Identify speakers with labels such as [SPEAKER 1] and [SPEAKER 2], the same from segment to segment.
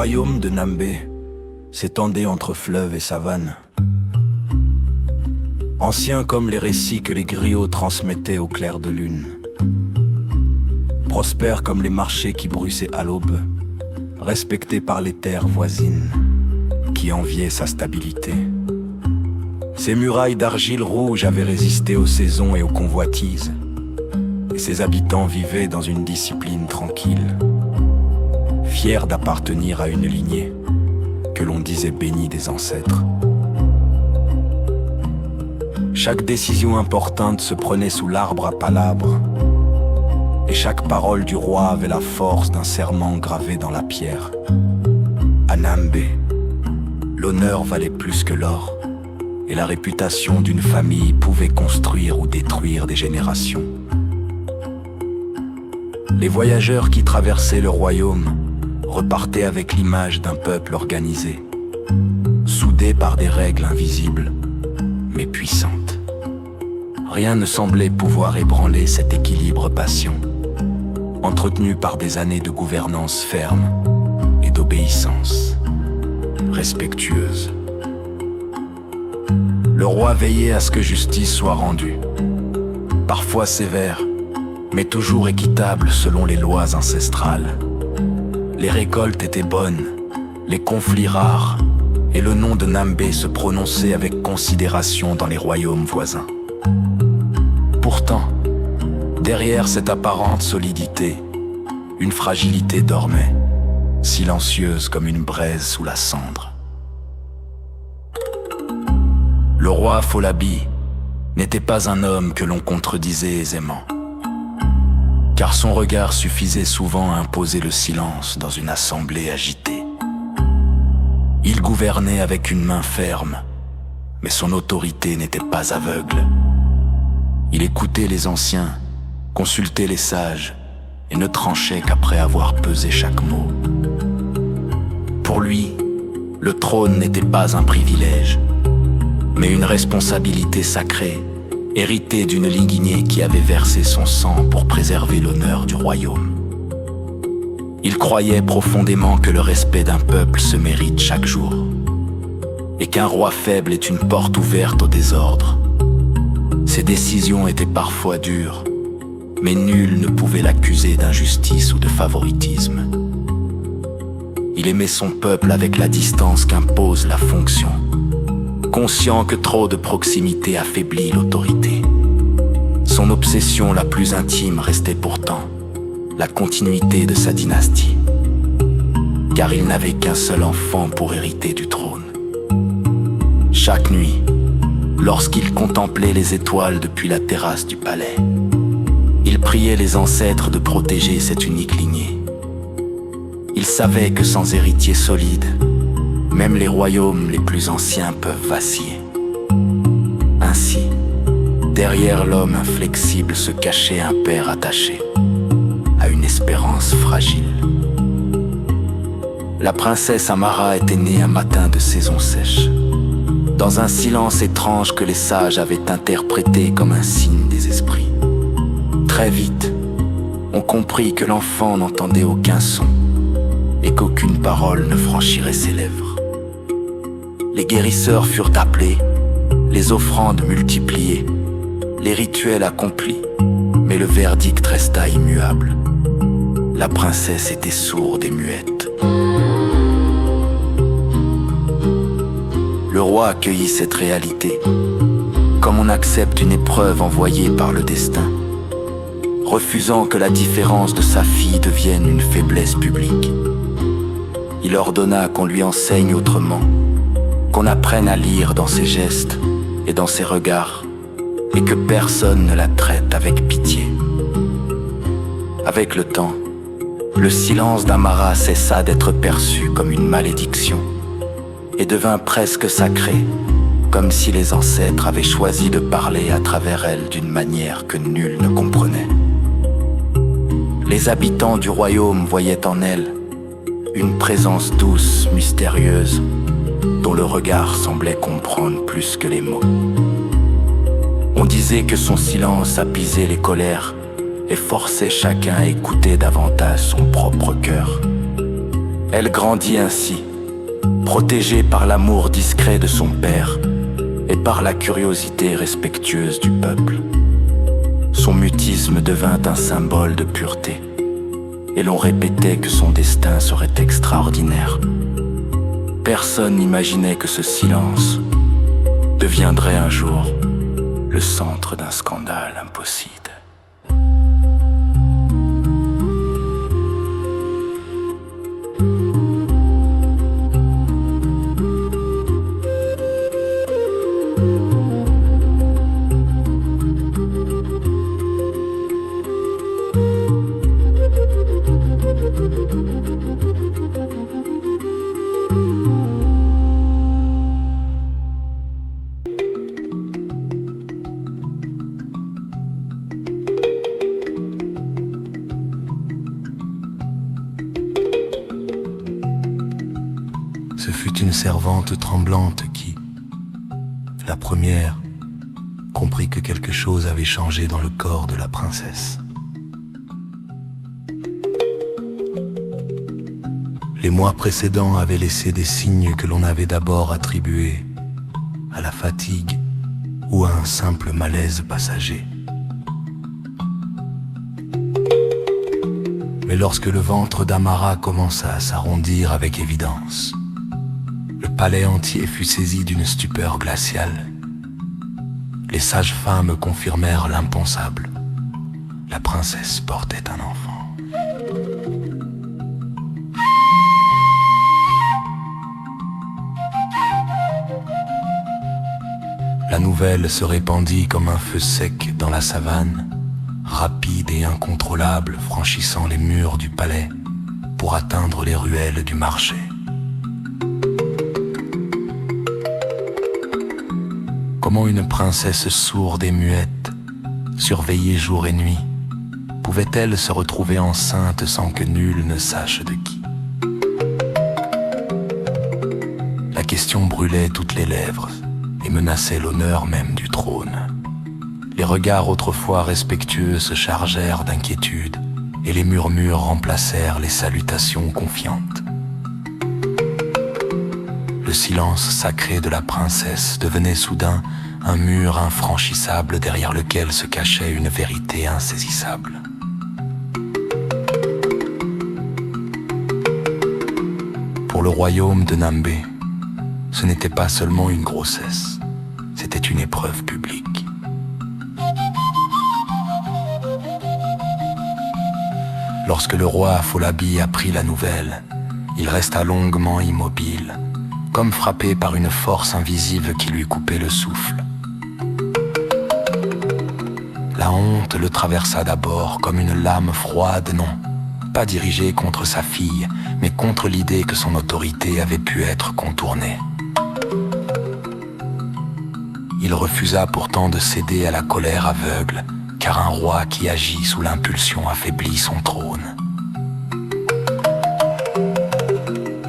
[SPEAKER 1] royaume de Nambé s'étendait entre fleuves et savanes. Ancien comme les récits que les griots transmettaient au clair de lune. Prospère comme les marchés qui bruissaient à l'aube, respecté par les terres voisines, qui enviaient sa stabilité. Ses murailles d'argile rouge avaient résisté aux saisons et aux convoitises, et ses habitants vivaient dans une discipline tranquille, fiers d'appartenir à une lignée que l'on disait bénie des ancêtres. Chaque décision importante se prenait sous l'arbre à palabres, et chaque parole du roi avait la force d'un serment gravé dans la pierre. À Nambé, l'honneur valait plus que l'or, et la réputation d'une famille pouvait construire ou détruire des générations. Les voyageurs qui traversaient le royaume repartaient avec l'image d'un peuple organisé, soudé par des règles invisibles, mais puissantes. Rien ne semblait pouvoir ébranler cet équilibre patient, entretenu par des années de gouvernance ferme et d'obéissance respectueuse. Le roi veillait à ce que justice soit rendue, parfois sévère, mais toujours équitable selon les lois ancestrales. Les récoltes étaient bonnes, les conflits rares, et le nom de Nambé se prononçait avec considération dans les royaumes voisins. Pourtant, derrière cette apparente solidité, une fragilité dormait, silencieuse comme une braise sous la cendre. Le roi Folabi n'était pas un homme que l'on contredisait aisément, car son regard suffisait souvent à imposer le silence dans une assemblée agitée. Il gouvernait avec une main ferme, mais son autorité n'était pas aveugle. Il écoutait les anciens, consultait les sages, et ne tranchait qu'après avoir pesé chaque mot. Pour lui, le trône n'était pas un privilège, mais une responsabilité sacrée, héritée d'une lignée qui avait versé son sang pour préserver l'honneur du royaume. Il croyait profondément que le respect d'un peuple se mérite chaque jour, et qu'un roi faible est une porte ouverte au désordre. Ses décisions étaient parfois dures, mais nul ne pouvait l'accuser d'injustice ou de favoritisme. Il aimait son peuple avec la distance qu'impose la fonction, conscient que trop de proximité affaiblit l'autorité. Son obsession la plus intime restait pourtant la continuité de sa dynastie, car il n'avait qu'un seul enfant pour hériter du trône. Chaque nuit, lorsqu'il contemplait les étoiles depuis la terrasse du palais, il priait les ancêtres de protéger cette unique lignée. Il savait que sans héritier solide, même les royaumes les plus anciens peuvent vaciller. Ainsi, derrière l'homme inflexible se cachait un père attaché à une espérance fragile. La princesse Amara était née un matin de saison sèche, dans un silence étrange que les sages avaient interprété comme un signe des esprits. Très vite, on comprit que l'enfant n'entendait aucun son et qu'aucune parole ne franchirait ses lèvres. Les guérisseurs furent appelés, les offrandes multipliées, les rituels accomplis, mais le verdict resta immuable. La princesse était sourde et muette. Le roi accueillit cette réalité, comme on accepte une épreuve envoyée par le destin, refusant que la différence de sa fille devienne une faiblesse publique. Il ordonna qu'on lui enseigne autrement, qu'on apprenne à lire dans ses gestes et dans ses regards, et que personne ne la traite avec pitié. Avec le temps, le silence d'Amara cessa d'être perçu comme une malédiction et devint presque sacré, comme si les ancêtres avaient choisi de parler à travers elle d'une manière que nul ne comprenait. Les habitants du royaume voyaient en elle une présence douce, mystérieuse, dont le regard semblait comprendre plus que les mots. On disait que son silence apaisait les colères et forçait chacun à écouter davantage son propre cœur. Elle grandit ainsi, protégée par l'amour discret de son père et par la curiosité respectueuse du peuple. Son mutisme devint un symbole de pureté, et l'on répétait que son destin serait extraordinaire. Personne n'imaginait que ce silence deviendrait un jour le centre d'un scandale impossible.
[SPEAKER 2] Ce fut une servante tremblante qui, la première, comprit que quelque chose avait changé dans le corps de la princesse. Les mois précédents avaient laissé des signes que l'on avait d'abord attribués à la fatigue ou à un simple malaise passager. Mais lorsque le ventre d'Amara commença à s'arrondir avec évidence, le palais entier fut saisi d'une stupeur glaciale. Les sages-femmes confirmèrent l'impensable. La princesse portait un enfant. La nouvelle se répandit comme un feu sec dans la savane, rapide et incontrôlable, franchissant les murs du palais pour atteindre les ruelles du marché. Comment une princesse sourde et muette, surveillée jour et nuit, pouvait-elle se retrouver enceinte sans que nul ne sache de qui? La question brûlait toutes les lèvres et menaçait l'honneur même du trône. Les regards autrefois respectueux se chargèrent d'inquiétude et les murmures remplacèrent les salutations confiantes. Le silence sacré de la princesse devenait soudain un mur infranchissable derrière lequel se cachait une vérité insaisissable. Pour le royaume de Nambé, ce n'était pas seulement une grossesse, c'était une épreuve publique. Lorsque le roi Afolabi apprit la nouvelle, il resta longuement immobile, comme frappé par une force invisible qui lui coupait le souffle. La honte le traversa d'abord comme une lame froide, non, pas dirigée contre sa fille, mais contre l'idée que son autorité avait pu être contournée. Il refusa pourtant de céder à la colère aveugle, car un roi qui agit sous l'impulsion affaiblit son trône.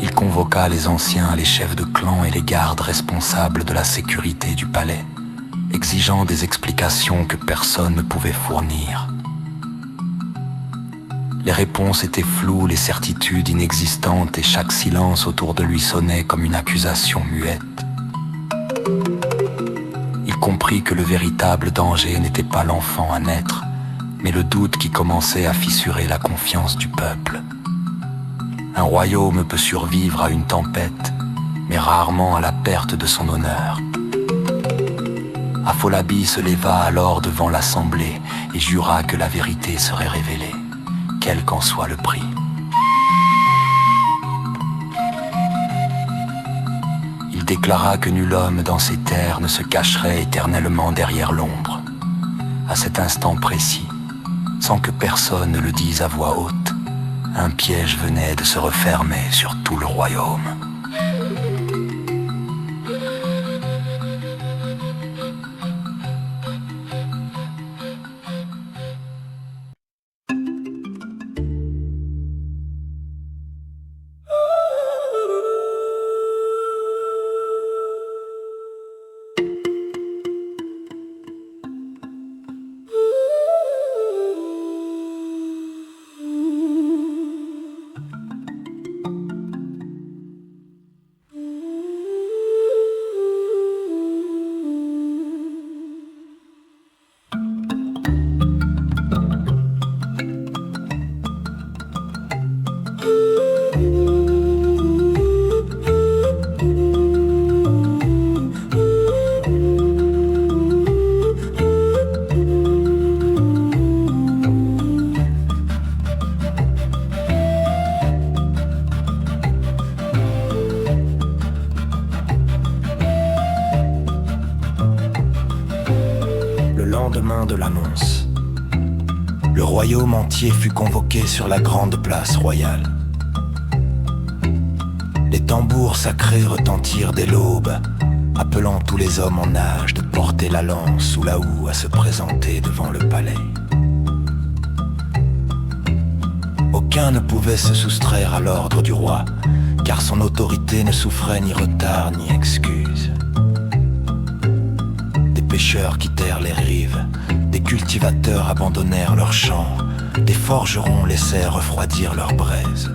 [SPEAKER 2] Il convoqua les anciens, les chefs de clan et les gardes responsables de la sécurité du palais, exigeant des explications que personne ne pouvait fournir. Les réponses étaient floues, les certitudes inexistantes, et chaque silence autour de lui sonnait comme une accusation muette. Il comprit que le véritable danger n'était pas l'enfant à naître, mais le doute qui commençait à fissurer la confiance du peuple. Un royaume peut survivre à une tempête, mais rarement à la perte de son honneur. Afolabi se leva alors devant l'assemblée et jura que la vérité serait révélée, quel qu'en soit le prix. Il déclara que nul homme dans ces terres ne se cacherait éternellement derrière l'ombre. À cet instant précis, sans que personne ne le dise à voix haute, un piège venait de se refermer sur tout le royaume.
[SPEAKER 3] lendemain de l'annonce, le royaume entier fut convoqué sur la grande place royale. Les tambours sacrés retentirent dès l'aube, appelant tous les hommes en âge de porter la lance ou la houe à se présenter devant le palais. Aucun ne pouvait se soustraire à l'ordre du roi, car son autorité ne souffrait ni retard ni excuse. Des pêcheurs quittèrent les rives, des cultivateurs abandonnèrent leurs champs, des forgerons laissèrent refroidir leurs braises.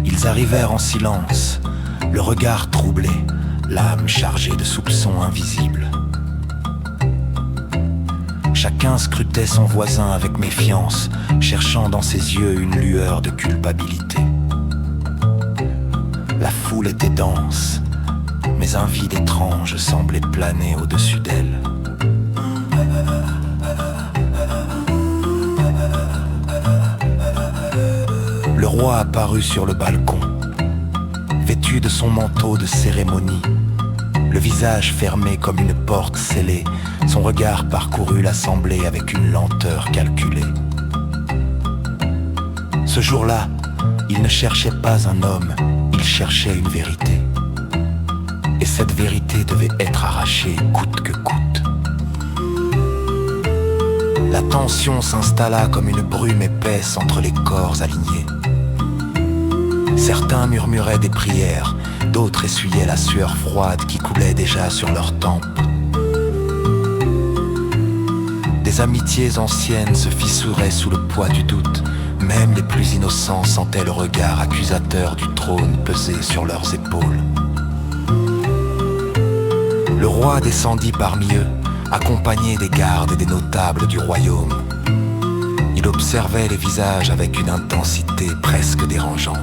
[SPEAKER 3] Ils arrivèrent en silence, le regard troublé, l'âme chargée de soupçons invisibles. Chacun scrutait son voisin avec méfiance, cherchant dans ses yeux une lueur de culpabilité. La foule était dense, mais un vide étrange semblait planer au-dessus d'elle. Le roi apparut sur le balcon, vêtu de son manteau de cérémonie, le visage fermé comme une porte scellée, son regard parcourut l'assemblée avec une lenteur calculée. Ce jour-là, il ne cherchait pas un homme, il cherchait une vérité. Et cette vérité devait être arrachée coûte que coûte. La tension s'installa comme une brume épaisse entre les corps alignés. Certains murmuraient des prières, d'autres essuyaient la sueur froide qui coulait déjà sur leurs tempes. Des amitiés anciennes se fissuraient sous le poids du doute. Même les plus innocents sentaient le regard accusateur du trône peser sur leurs épaules. Le roi descendit parmi eux, accompagné des gardes et des notables du royaume. Il observait les visages avec une intensité presque dérangeante.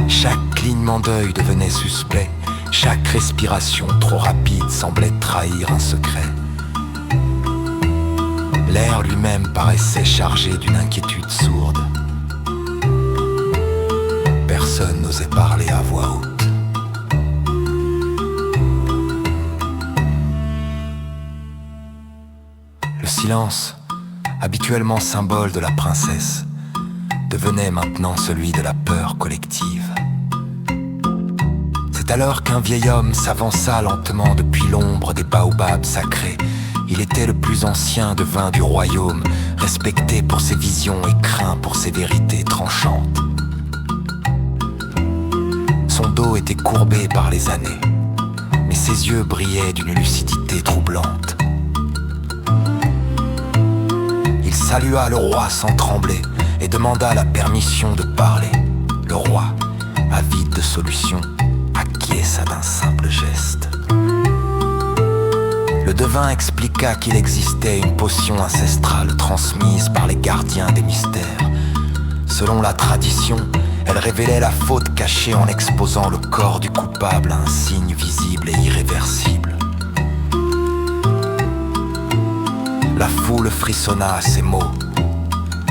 [SPEAKER 3] Chaque clignement d'œil devenait suspect, chaque respiration trop rapide semblait trahir un secret. L'air lui-même paraissait chargé d'une inquiétude sourde. Personne n'osait parler à voix haute. Le silence, habituellement symbole de la princesse, devenait maintenant celui de la peur collective. C'est alors qu'un vieil homme s'avança lentement depuis l'ombre des baobabs sacrés. Il était le plus ancien devin du royaume, respecté pour ses visions et craint pour ses vérités tranchantes. Son dos était courbé par les années, mais ses yeux brillaient d'une lucidité troublante. Il salua le roi sans trembler et demanda la permission de parler. Le roi, avide de solution, acquiesça d'un simple geste. Le devin expliqua qu'il existait une potion ancestrale transmise par les gardiens des mystères. Selon la tradition, elle révélait la faute cachée en exposant le corps du coupable à un signe visible et irréversible. La foule frissonna à ces mots.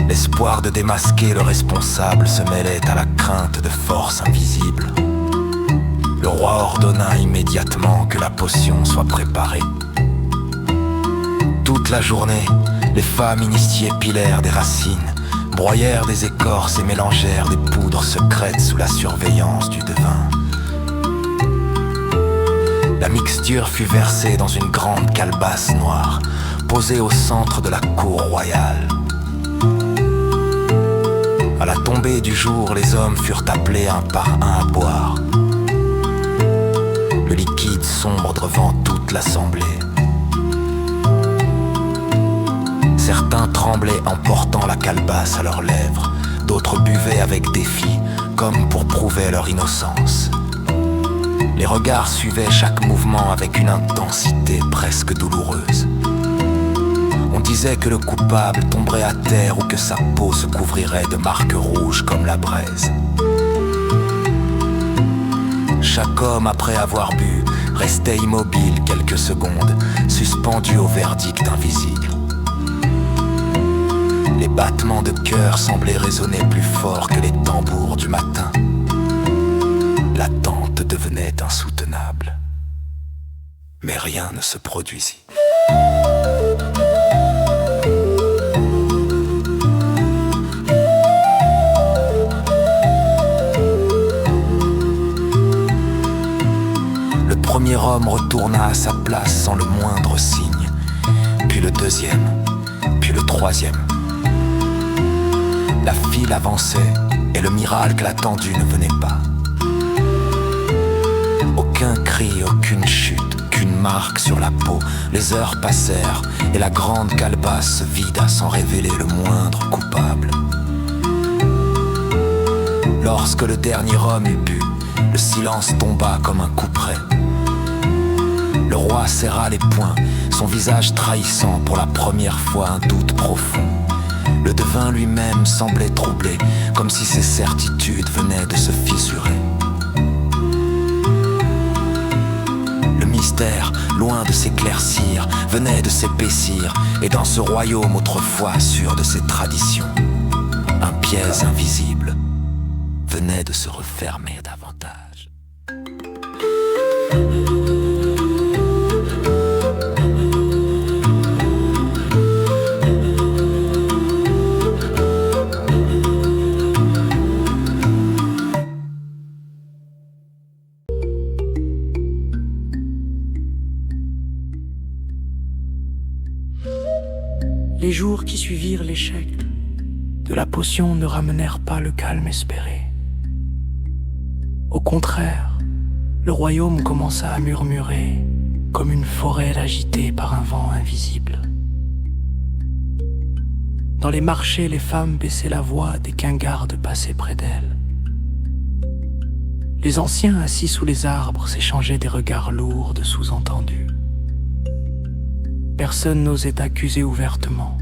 [SPEAKER 3] L'espoir de démasquer le responsable se mêlait à la crainte de forces invisibles. Le roi ordonna immédiatement que la potion soit préparée. Toute la journée, les femmes initiées pilèrent des racines, broyèrent des écorces et mélangèrent des poudres secrètes sous la surveillance du devin. La mixture fut versée dans une grande calebasse noire, posée au centre de la cour royale. À la tombée du jour, les hommes furent appelés un par un à boire. Le liquide sombre devant toute l'assemblée. Certains tremblaient en portant la calebasse à leurs lèvres, d'autres buvaient avec défi, comme pour prouver leur innocence. Les regards suivaient chaque mouvement avec une intensité presque douloureuse. On disait que le coupable tomberait à terre ou que sa peau se couvrirait de marques rouges comme la braise. Chaque homme, après avoir bu, restait immobile quelques secondes, suspendu au verdict invisible. Les battements de cœur semblaient résonner plus fort que les tambours du matin. L'attente devenait insoutenable. mais rien ne se produisit. Le premier homme retourna à sa place sans le moindre signe, puis le deuxième, puis le troisième. La file avançait et le miracle attendu ne venait pas. Aucun cri, aucune chute, qu'une marque sur la peau. Les heures passèrent et la grande calebasse se vida sans révéler le moindre coupable. Lorsque le dernier homme eut bu, le silence tomba comme un couperet. Le roi serra les poings, son visage trahissant pour la première fois un doute profond. Le devin lui-même semblait troublé, comme si ses certitudes venaient de se fissurer. Le mystère, loin de s'éclaircir, venait de s'épaissir, et dans ce royaume autrefois sûr de ses traditions, un piège invisible venait de se refermer davantage.
[SPEAKER 4] Les jours qui suivirent l'échec de la potion ne ramenèrent pas le calme espéré. Au contraire, le royaume commença à murmurer comme une forêt agitée par un vent invisible. Dans les marchés, les femmes baissaient la voix dès qu'un garde passait près d'elles. Les anciens assis sous les arbres s'échangeaient des regards lourds de sous-entendus. Personne n'osait accuser ouvertement,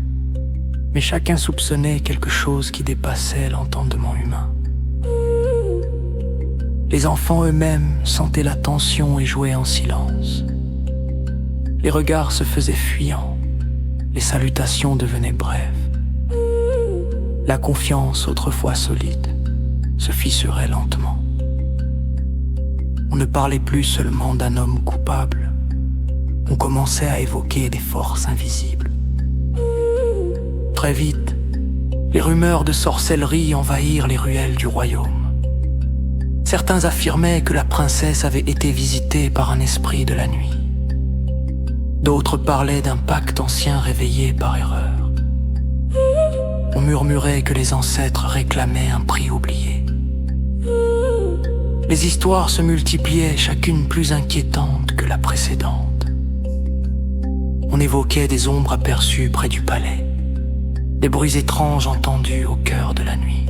[SPEAKER 4] mais chacun soupçonnait quelque chose qui dépassait l'entendement humain. Les enfants eux-mêmes sentaient la tension et jouaient en silence. Les regards se faisaient fuyants, les salutations devenaient brèves. La confiance, autrefois solide, se fissurait lentement. On ne parlait plus seulement d'un homme coupable, on commençait à évoquer des forces invisibles. Très vite, les rumeurs de sorcellerie envahirent les ruelles du royaume. Certains affirmaient que la princesse avait été visitée par un esprit de la nuit. D'autres parlaient d'un pacte ancien réveillé par erreur. On murmurait que les ancêtres réclamaient un prix oublié. Les histoires se multipliaient, chacune plus inquiétante que la précédente. On évoquait des ombres aperçues près du palais, des bruits étranges entendus au cœur de la nuit.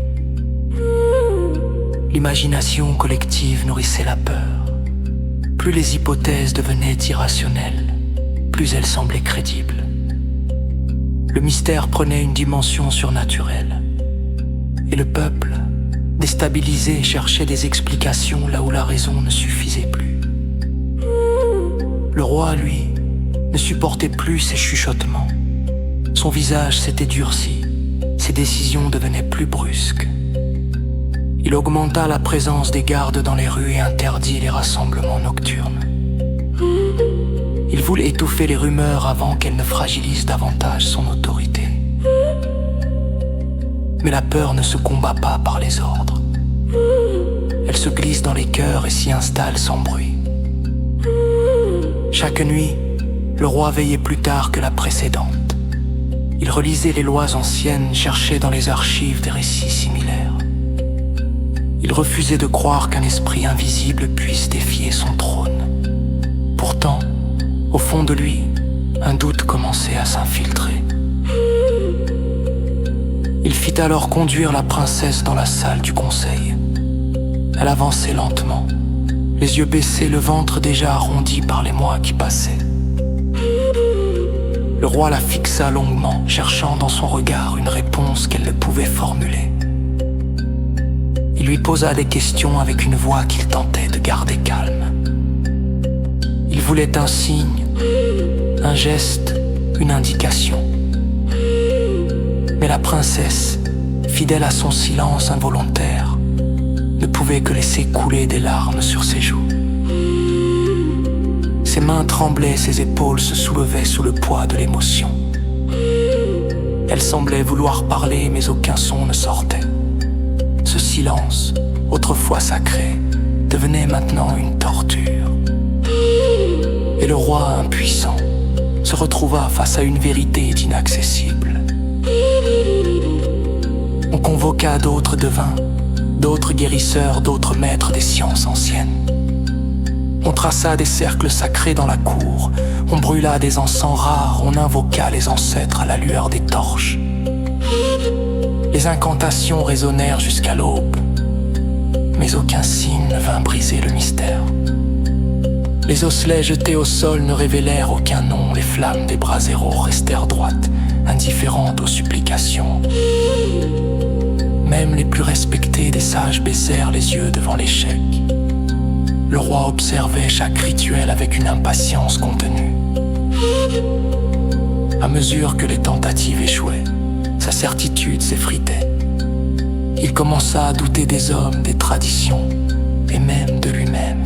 [SPEAKER 4] L'imagination collective nourrissait la peur. Plus les hypothèses devenaient irrationnelles, plus elles semblaient crédibles. Le mystère prenait une dimension surnaturelle, et le peuple, déstabilisé, cherchait des explications là où la raison ne suffisait plus. Le roi, lui, ne supportait plus ces chuchotements. Son visage s'était durci, ses décisions devenaient plus brusques. Il augmenta la présence des gardes dans les rues et interdit les rassemblements nocturnes. Il voulait étouffer les rumeurs avant qu'elles ne fragilisent davantage son autorité. Mais la peur ne se combat pas par les ordres. Elle se glisse dans les cœurs et s'y installe sans bruit. Chaque nuit, le roi veillait plus tard que la précédente. Il relisait les lois anciennes, cherchait dans les archives des récits similaires. Il refusait de croire qu'un esprit invisible puisse défier son trône. Pourtant, au fond de lui, un doute commençait à s'infiltrer. Il fit alors conduire la princesse dans la salle du conseil. Elle avançait lentement, les yeux baissés, le ventre déjà arrondi par les mois qui passaient. Le roi la fixa longuement, cherchant dans son regard une réponse qu'elle ne pouvait formuler. Il lui posa des questions avec une voix qu'il tentait de garder calme. Il voulait un signe, un geste, une indication. Mais la princesse, fidèle à son silence involontaire, ne pouvait que laisser couler des larmes sur ses joues. Ses mains tremblaient, ses épaules se soulevaient sous le poids de l'émotion. Elle semblait vouloir parler, mais aucun son ne sortait. Ce silence, autrefois sacré, devenait maintenant une torture. Et le roi impuissant se retrouva face à une vérité inaccessible. On convoqua d'autres devins, d'autres guérisseurs, d'autres maîtres des sciences anciennes. On traça des cercles sacrés dans la cour, on brûla des encens rares, on invoqua les ancêtres à la lueur des torches. Les incantations résonnèrent jusqu'à l'aube, mais aucun signe ne vint briser le mystère. Les osselets jetés au sol ne révélèrent aucun nom, les flammes des braséros restèrent droites, indifférentes aux supplications. Même les plus respectés des sages baissèrent les yeux devant l'échec. Le roi observait chaque rituel avec une impatience contenue. À mesure que les tentatives échouaient, sa certitude s'effritait. Il commença à douter des hommes, des traditions, et même de lui-même.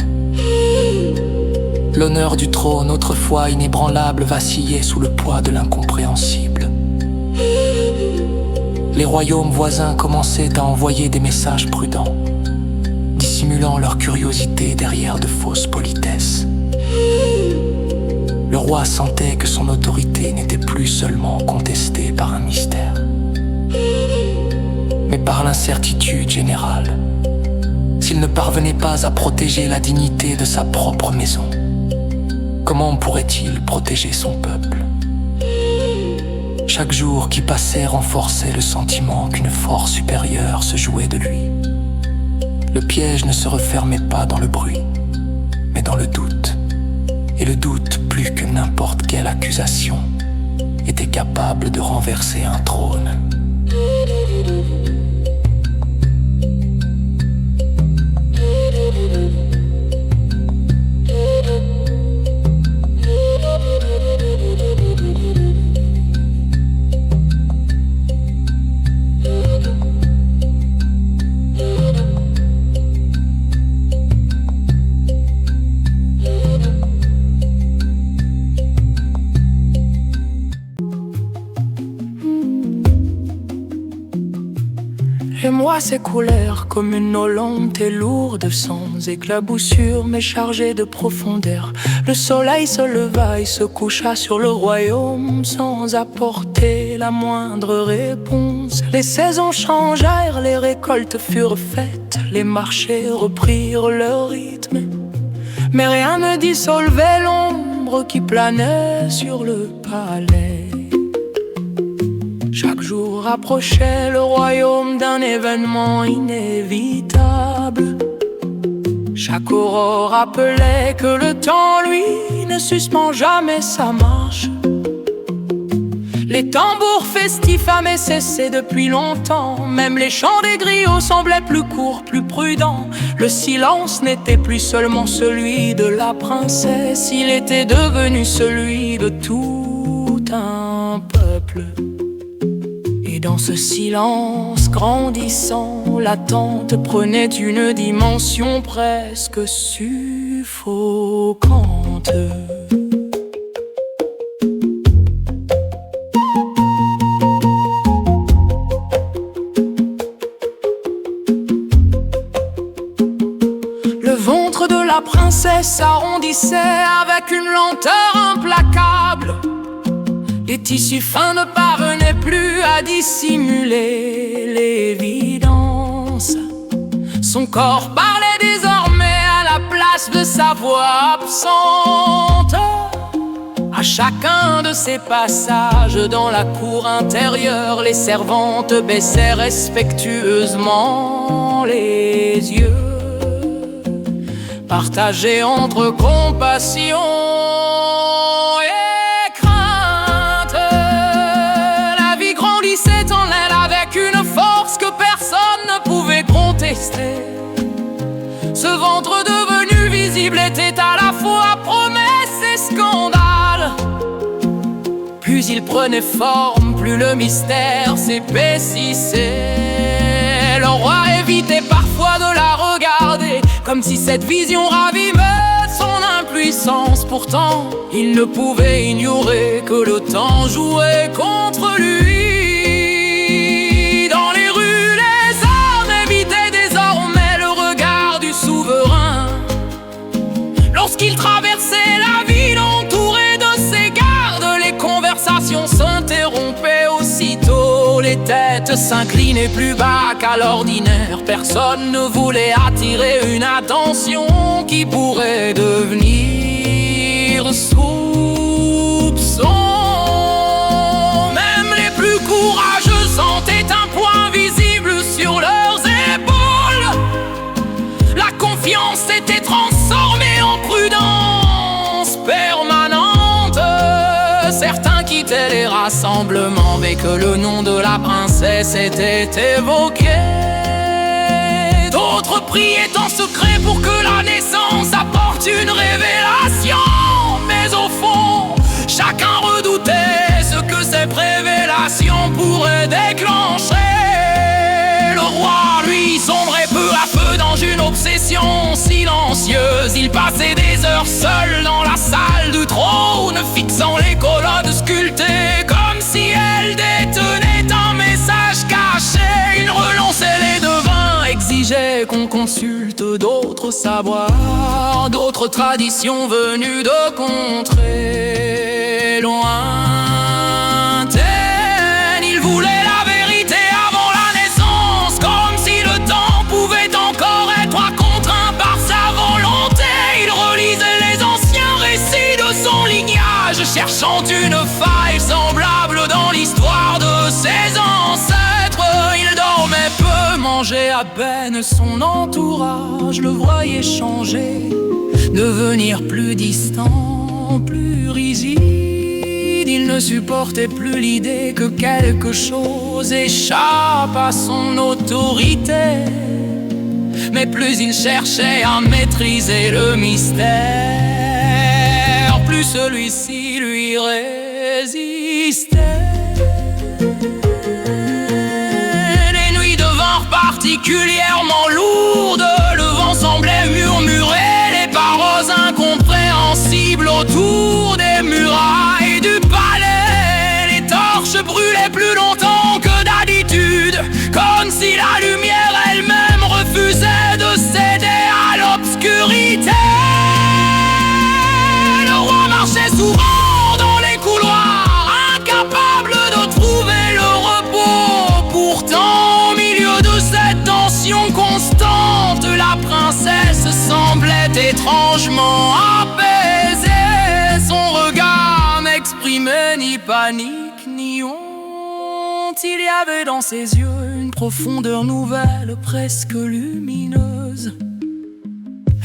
[SPEAKER 4] L'honneur du trône, autrefois inébranlable, vacillait sous le poids de l'incompréhensible. Les royaumes voisins commençaient à envoyer des messages prudents, dissimulant leur curiosité derrière de fausses politesses. Le roi sentait que son autorité n'était plus seulement contestée par un mystère, mais par l'incertitude générale. S'il ne parvenait pas à protéger la dignité de sa propre maison, comment pourrait-il protéger son peuple? Chaque jour qui passait renforçait le sentiment qu'une force supérieure se jouait de lui. Le piège ne se refermait pas dans le bruit, mais dans le doute. Et le doute, plus que n'importe quelle accusation, était capable de renverser un trône.
[SPEAKER 5] Les mois s'écoulèrent comme une eau lente et lourde, sans éclaboussure mais chargée de profondeur. Le soleil se leva et se coucha sur le royaume sans apporter la moindre réponse. Les saisons changèrent, les récoltes furent faites, les marchés reprirent leur rythme, mais rien ne dissolvait l'ombre qui planait sur le palais. Chaque jour approchait le royaume d'un événement inévitable. Chaque aurore rappelait que le temps, lui, ne suspend jamais sa marche. Les tambours festifs avaient cessé depuis longtemps. Même les chants des griots semblaient plus courts, plus prudents. Le silence n'était plus seulement celui de la princesse, il était devenu celui de tout un peuple. Et dans ce silence grandissant, l'attente prenait une dimension presque suffocante. Le ventre de la princesse s'arrondissait avec une lenteur implacable. Les tissus fins ne parvenaient plus à dissimuler l'évidence. Son corps parlait désormais à la place de sa voix absente. À chacun de ses passages dans la cour intérieure, les servantes baissaient respectueusement les yeux, partagés entre compassion et crainte. La vie grandissait en elle avec une force que personne ne pouvait contester. Ce ventre devenu visible était à la fois promesse et scandale. Plus il prenait forme, plus le mystère s'épaississait. Le roi évitait parfois de la regarder, comme si cette vision ravivait son impuissance. puissance. Pourtant, il ne pouvait ignorer que le temps jouait contre lui. Dans les rues, les hommes évitaient désormais le regard du souverain. Lorsqu'il traversait la ville entouré de ses gardes, les conversations s'interrompaient aussitôt. Les têtes s'inclinaient plus bas qu'à l'ordinaire. Personne ne voulait attirer une attention qui pourrait devenir soupçon. Même les plus courageux sentaient un poids visible sur leurs épaules. La confiance s'était transformée en prudence permanente. Certains quittaient les rassemblements dès que le nom de la princesse était évoqué. D'autres priaient en secret pour que la naissance apporte une révélation. Mais au fond, chacun redoutait ce que ces révélations pourraient déclencher. Le roi, lui, sombrait peu à peu dans une obsession silencieuse. Il passait des heures seul dans la salle du trône, fixant les colonnes sculptées comme si elles détenaient un message caché. Il relançait les devins, exigeait qu'on consulte d'autres savoirs, d'autres traditions venues de contrées lointaines. Il voulait la vérité avant la naissance, comme si le temps pouvait encore être contraint par sa volonté. Il relisait les anciens récits de son lignage, cherchant une faille semblable dans l'histoire de ses ancêtres. Il dormait peu, mangeait à peine, son entourage le voyait changer, devenir plus distant, plus rigide. Il ne supportait plus l'idée que quelque chose échappe à son autorité. Mais plus il cherchait à maîtriser le mystère, plus celui-ci lui résistait. Les nuits devinrent particulièrement lourdes, le vent semblait murmurer les paroles incompréhensibles autour des murailles du palais. Les torches brûlaient plus longtemps que d'habitude, comme si la lumière elle-même refusait de céder à l'obscurité. Le roi marchait souvent dans les couloirs, incapable de trouver le repos. Pourtant, au milieu de cette tension constante, la princesse semblait étrangement apaisée. Son regard n'exprimait ni panique ni honte. Il y avait dans ses yeux une profondeur nouvelle, presque lumineuse.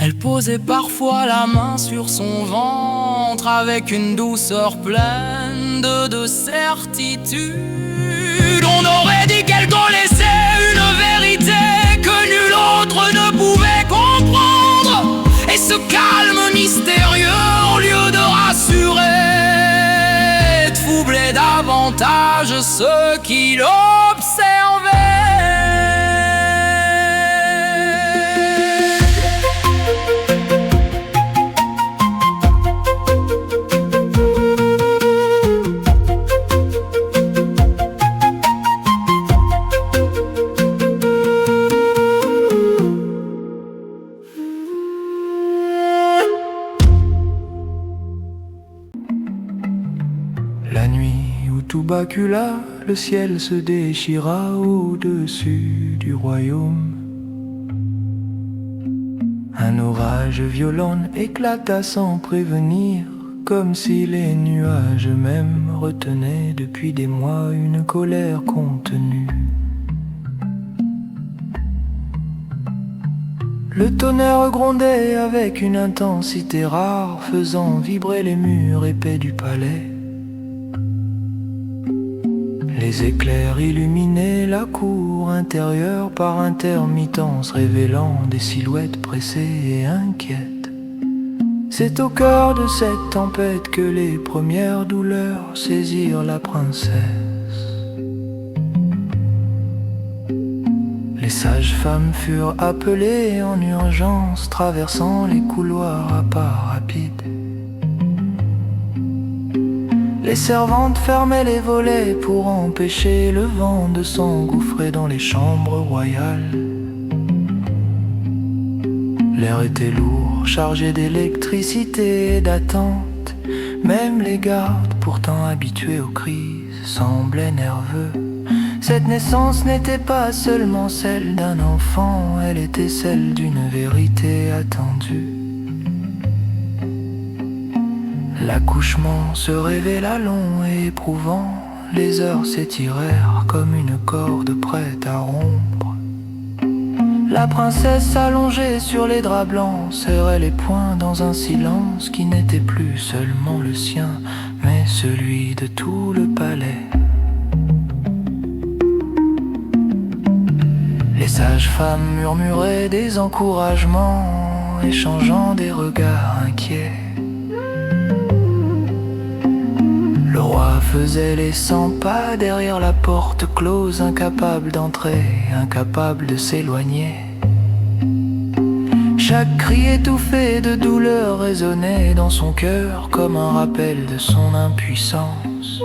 [SPEAKER 5] Elle posait parfois la main sur son ventre avec une douceur pleine de certitude. On aurait dit qu'elle connaissait une vérité que nul autre ne pouvait comprendre. Et ce calme mystérieux, au lieu de rassurer, troublait davantage ceux qui l'observaient.
[SPEAKER 4] La nuit où tout bacula, le ciel se déchira au-dessus du royaume. Un orage violent éclata sans prévenir, comme si les nuages eux-mêmes retenaient depuis des mois une colère contenue. Le tonnerre grondait avec une intensité rare, faisant vibrer les murs épais du palais. Les éclairs illuminaient la cour intérieure par intermittence, révélant des silhouettes pressées et inquiètes. C'est au cœur de cette tempête que les premières douleurs saisirent la princesse. Les sages-femmes furent appelées en urgence, traversant les couloirs à pas rapides. Les servantes fermaient les volets pour empêcher le vent de s'engouffrer dans les chambres royales. L'air était lourd, chargé d'électricité et d'attente. Même les gardes, pourtant habitués aux crises, semblaient nerveux. Cette naissance n'était pas seulement celle d'un enfant, elle était celle d'une vérité attendue. L'accouchement se révéla long et éprouvant. Les heures s'étirèrent comme une corde prête à rompre. La princesse allongée sur les draps blancs serrait les poings dans un silence qui n'était plus seulement le sien, mais celui de tout le palais. Les sages-femmes murmuraient des encouragements, échangeant des regards inquiets. Le roi faisait les 100 pas derrière la porte close, incapable d'entrer, incapable de s'éloigner. Chaque cri étouffé de douleur résonnait dans son cœur comme un rappel de son impuissance.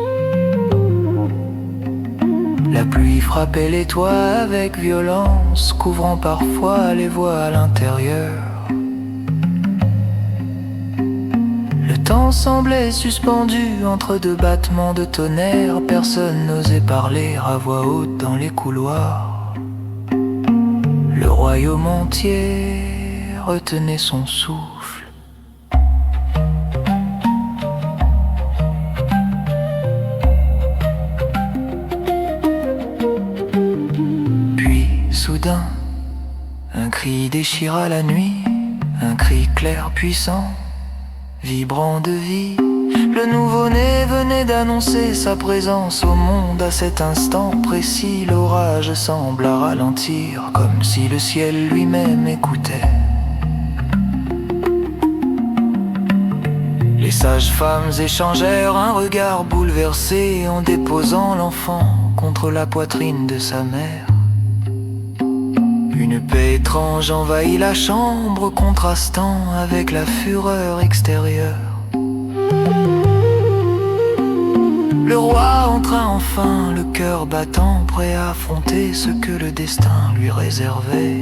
[SPEAKER 4] La pluie frappait les toits avec violence, couvrant parfois les voix à l'intérieur. Le temps semblait suspendu entre deux battements de tonnerre. Personne n'osait parler à voix haute dans les couloirs. Le royaume entier retenait son souffle. Puis, soudain, un cri déchira la nuit, un cri clair, puissant, vibrant de vie. Le nouveau-né venait d'annoncer sa présence au monde. À cet instant précis, l'orage sembla ralentir, comme si le ciel lui-même écoutait. Les sages-femmes échangèrent un regard bouleversé en déposant l'enfant contre la poitrine de sa mère. Une paix étrange envahit la chambre, contrastant avec la fureur extérieure. Le roi entra enfin, le cœur battant, prêt à affronter ce que le destin lui réservait.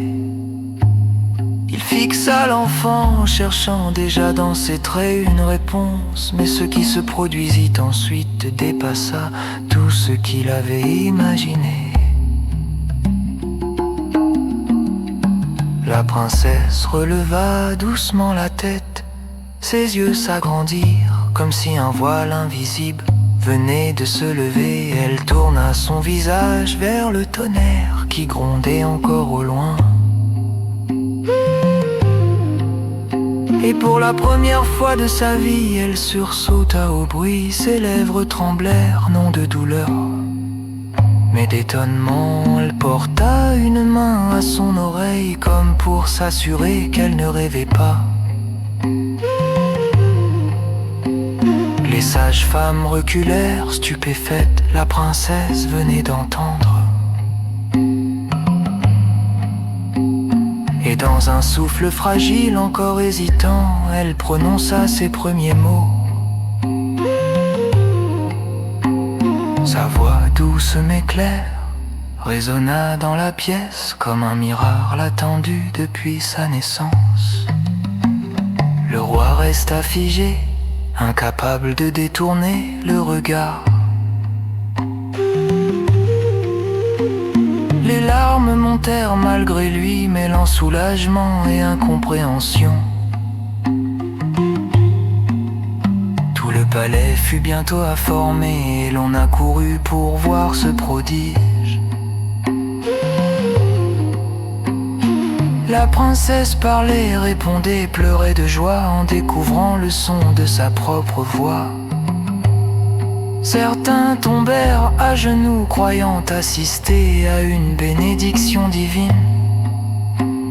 [SPEAKER 4] Il fixa l'enfant, cherchant déjà dans ses traits une réponse, mais ce qui se produisit ensuite dépassa tout ce qu'il avait imaginé. La princesse releva doucement la tête, ses yeux s'agrandirent comme si un voile invisible venait de se lever. Elle tourna son visage vers le tonnerre qui grondait encore au loin. Et pour la première fois de sa vie, elle sursauta au bruit. Ses lèvres tremblèrent, non de douleur, mais d'étonnement. Elle porta une main à son oreille, comme pour s'assurer qu'elle ne rêvait pas. Les sages-femmes reculèrent, stupéfaites. La princesse venait d'entendre. Et dans un souffle fragile, encore hésitant, elle prononça ses premiers mots. Sa voix douce mais claire résonna dans la pièce comme un miracle attendu depuis sa naissance. Le roi resta figé, incapable de détourner le regard. Les larmes montèrent malgré lui, mêlant soulagement et incompréhension. Tout le palais fut bientôt informé et l'on accourut pour voir ce prodige. La princesse parlait, répondait, pleurait de joie en découvrant le son de sa propre voix. Certains tombèrent à genoux, croyant assister à une bénédiction divine.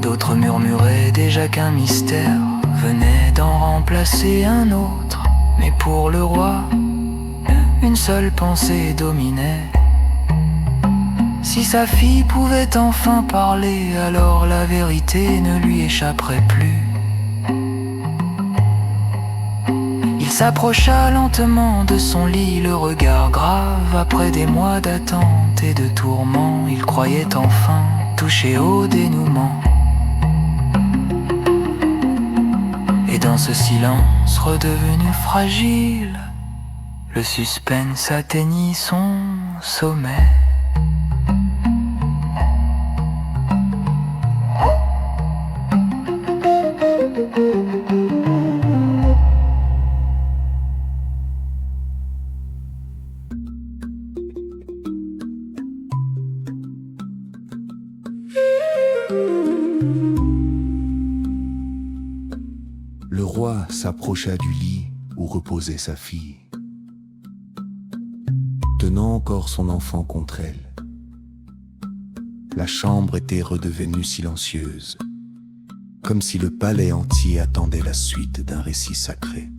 [SPEAKER 4] D'autres murmuraient déjà qu'un mystère venait d'en remplacer un autre. Mais pour le roi, une seule pensée dominait. Si sa fille pouvait enfin parler, alors la vérité ne lui échapperait plus. Il s'approcha lentement de son lit, le regard grave. Après des mois d'attente et de tourments, il croyait enfin toucher au dénouement. Et dans ce silence redevenu fragile, le suspense atteignit son sommet.
[SPEAKER 2] Le roi s'approcha du lit où reposait sa fille, tenant encore son enfant contre elle. La chambre était redevenue silencieuse, comme si le palais entier attendait la suite d'un récit sacré.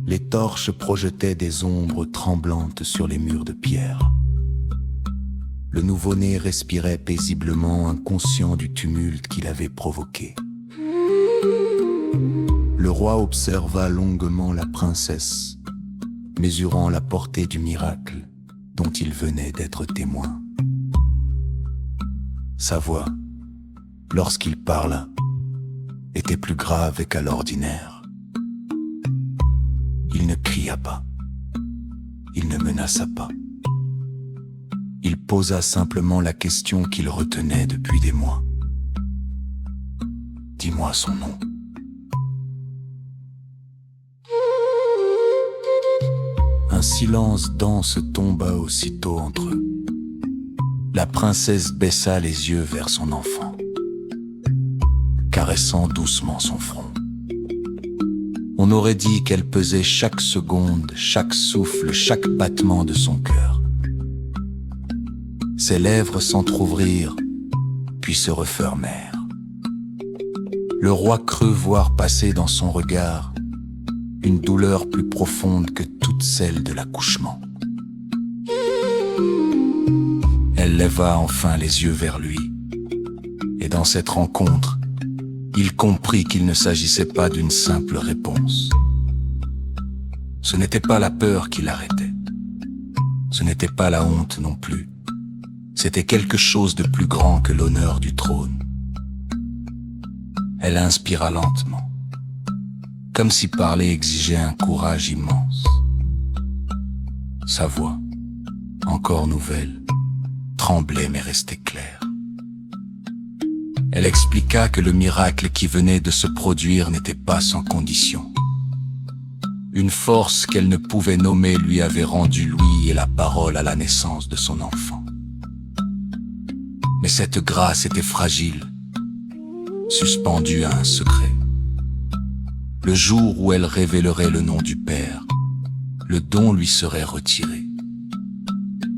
[SPEAKER 2] Les torches projetaient des ombres tremblantes sur les murs de pierre. Le nouveau-né respirait paisiblement, inconscient du tumulte qu'il avait provoqué. Le roi observa longuement la princesse, mesurant la portée du miracle dont il venait d'être témoin. Sa voix, lorsqu'il parla, était plus grave qu'à l'ordinaire. Il ne cria pas, il ne menaça pas. Il posa simplement la question qu'il retenait depuis des mois. « Dis-moi son nom. » Un silence dense tomba aussitôt entre eux. La princesse baissa les yeux vers son enfant, caressant doucement son front. On aurait dit qu'elle pesait chaque seconde, chaque souffle, chaque battement de son cœur. Ses lèvres s'entr'ouvrirent, puis se refermèrent. Le roi crut voir passer dans son regard une douleur plus profonde que toutes celles de l'accouchement. Elle leva enfin les yeux vers lui, et dans cette rencontre, il comprit qu'il ne s'agissait pas d'une simple réponse. Ce n'était pas la peur qui l'arrêtait. Ce n'était pas la honte non plus. C'était quelque chose de plus grand que l'honneur du trône. Elle inspira lentement, comme si parler exigeait un courage immense. Sa voix, encore nouvelle, tremblait mais restait claire. Elle expliqua que le miracle qui venait de se produire n'était pas sans condition. Une force qu'elle ne pouvait nommer lui avait rendu l'ouïe et la parole à la naissance de son enfant. Mais cette grâce était fragile, suspendue à un secret. Le jour où elle révélerait le nom du Père, le don lui serait retiré.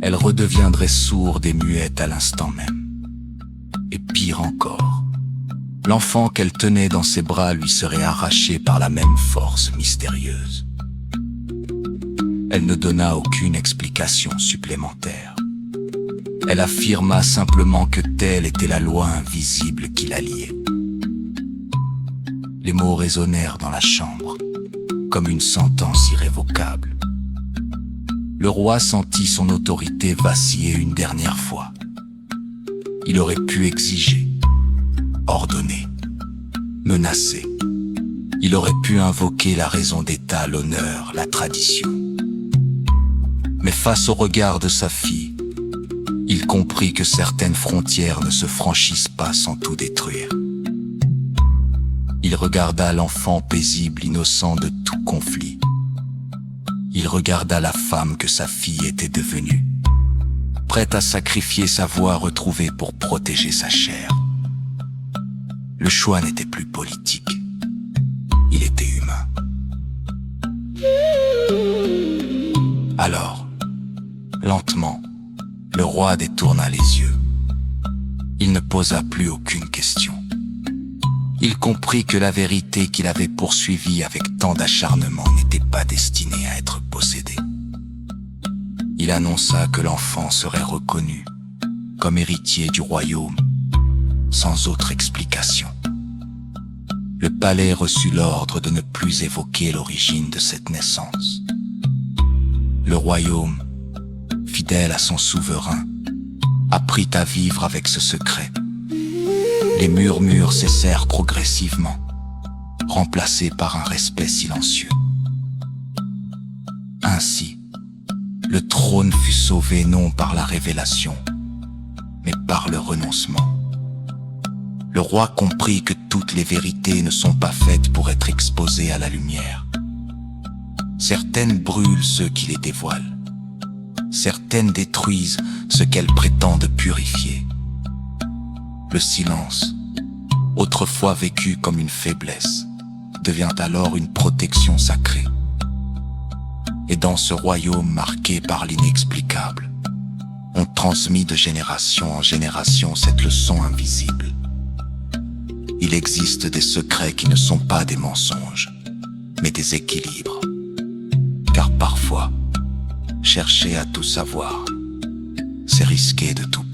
[SPEAKER 2] Elle redeviendrait sourde et muette à l'instant même. Et pire encore, l'enfant qu'elle tenait dans ses bras lui serait arraché par la même force mystérieuse. Elle ne donna aucune explication supplémentaire. Elle affirma simplement que telle était la loi invisible qui la liait. Les mots résonnèrent dans la chambre, comme une sentence irrévocable. Le roi sentit son autorité vaciller une dernière fois. Il aurait pu exiger, ordonner, menacer. Il aurait pu invoquer la raison d'État, l'honneur, la tradition. Mais face au regard de sa fille, il comprit que certaines frontières ne se franchissent pas sans tout détruire. Il regarda l'enfant paisible, innocent de tout conflit. Il regarda la femme que sa fille était devenue, prête à sacrifier sa voix retrouvée pour protéger sa chair. Le choix n'était plus politique, il était humain. Alors, lentement, le roi détourna les yeux. Il ne posa plus aucune question. Il comprit que la vérité qu'il avait poursuivie avec tant d'acharnement n'était pas destinée à être possédée. il annonça que l'enfant serait reconnu comme héritier du royaume, sans autre explication. Le palais reçut l'ordre de ne plus évoquer l'origine de cette naissance. Le royaume, fidèle à son souverain, apprit à vivre avec ce secret. Les murmures cessèrent progressivement, remplacés par un respect silencieux. Ainsi, le trône fut sauvé non par la révélation, mais par le renoncement. Le roi comprit que toutes les vérités ne sont pas faites pour être exposées à la lumière. Certaines brûlent ceux qui les dévoilent. Certaines détruisent ce qu'elles prétendent purifier. Le silence, autrefois vécu comme une faiblesse, devient alors une protection sacrée. Et dans ce royaume marqué par l'inexplicable, on transmet de génération en génération cette leçon invisible. Il existe des secrets qui ne sont pas des mensonges, mais des équilibres. Car parfois, chercher à tout savoir, c'est risquer de tout